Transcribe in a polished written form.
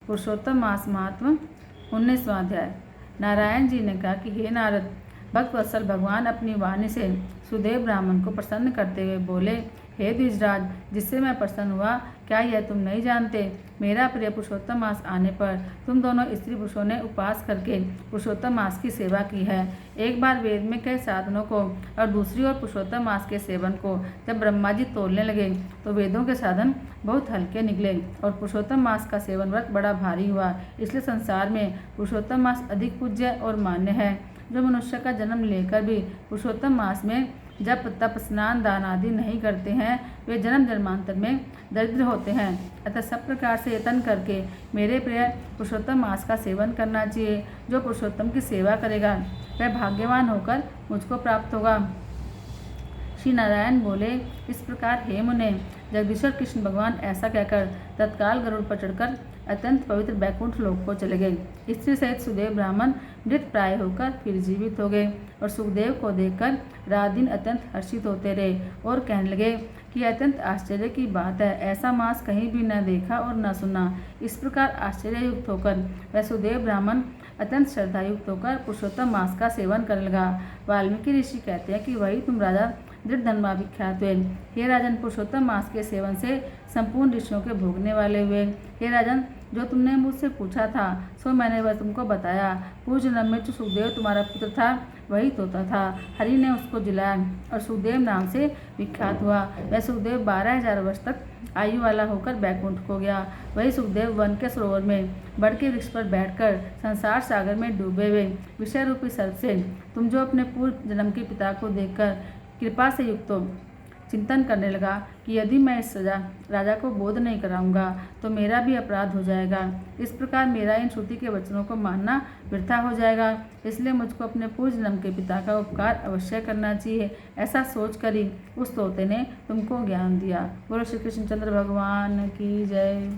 पुरुषोत्तम मास महात्म 19वां अध्याय। नारायण जी ने कहा कि हे नारद, भक्तवत्सल भगवान अपनी वाणी से सुदेव ब्राह्मण को प्रसन्न करते हुए बोले, हे द्विजराज, जिससे मैं प्रसन्न हुआ क्या यह तुम नहीं जानते? मेरा प्रिय पुरुषोत्तम मास आने पर तुम दोनों स्त्री पुरुषों ने उपवास करके पुरुषोत्तम मास की सेवा की है। एक बार वेद में कई साधनों को और दूसरी ओर पुरुषोत्तम मास के सेवन को जब ब्रह्मा जी तोलने लगे तो वेदों के साधन बहुत हल्के निकले और पुरुषोत्तम मास का सेवन व्रत बड़ा भारी हुआ। इसलिए संसार में पुरुषोत्तम मास अधिक पूज्य और मान्य है। जो मनुष्य का जन्म लेकर भी पुरुषोत्तम मास में जप तप स्नान दान आदि नहीं करते हैं, वे जन्म जन्मांतर में दरिद्र होते हैं। अतः सब प्रकार से यत्न करके मेरे प्रिय पुरुषोत्तम मास का सेवन करना चाहिए। जो पुरुषोत्तम की सेवा करेगा वह भाग्यवान होकर मुझको प्राप्त होगा। श्री नारायण बोले, इस प्रकार हे मुने, जगदीश्वर कृष्ण भगवान ऐसा कहकर तत्काल गरुड़ पर चढ़कर अत्यंत पवित्र बैकुंठ लोक को चले गए। स्त्री सहित सुदेव ब्राह्मण मृत प्राय होकर फिर जीवित हो गए और सुखदेव को देखकर रात दिन अत्यंत हर्षित होते रहे और कहने लगे कि अत्यंत आश्चर्य की बात है, ऐसा मास कहीं भी न देखा और न सुना। इस प्रकार आश्चर्ययुक्त होकर वह सुदेव ब्राह्मण अत्यंत श्रद्धायुक्त होकर पुरुषोत्तम मास का सेवन करने लगा। वाल्मीकि ऋषि कहते हैं कि वही तुम राजा दृढ़धन्वा विख्यात हुए। हे राजन, पुरुषोत्तम मास के सेवन से संपूर्ण ऋषियों के भोगने वाले हुए। हे राजन, जो तुमने मुझसे पूछा था सो मैंने वह तुमको बताया। पूर्व जन्म में जो सुखदेव तुम्हारा पुत्र था वही तोता था। हरि ने उसको जिलाया और सुखदेव नाम से विख्यात हुआ। वह सुखदेव 12,000 वर्ष तक आयु वाला होकर बैकुंठ को गया। वही सुखदेव वन के सरोवर में बड़ के वृक्ष पर बैठकर संसार सागर में डूबे हुए विषय रूपी सर्प से तुम जो अपने पूर्व जन्म के पिता को देखकर कृपा से युक्त चिंतन करने लगा कि यदि मैं इस राजा को बोध नहीं कराऊंगा तो मेरा भी अपराध हो जाएगा। इस प्रकार मेरा इन श्रुति के वचनों को मानना वृथा हो जाएगा। इसलिए मुझको अपने पूर्व जन्म के पिता का उपकार अवश्य करना चाहिए। ऐसा सोचकर ही उस तोते ने तुमको ज्ञान दिया। बोलो श्री कृष्णचंद्र भगवान की जय।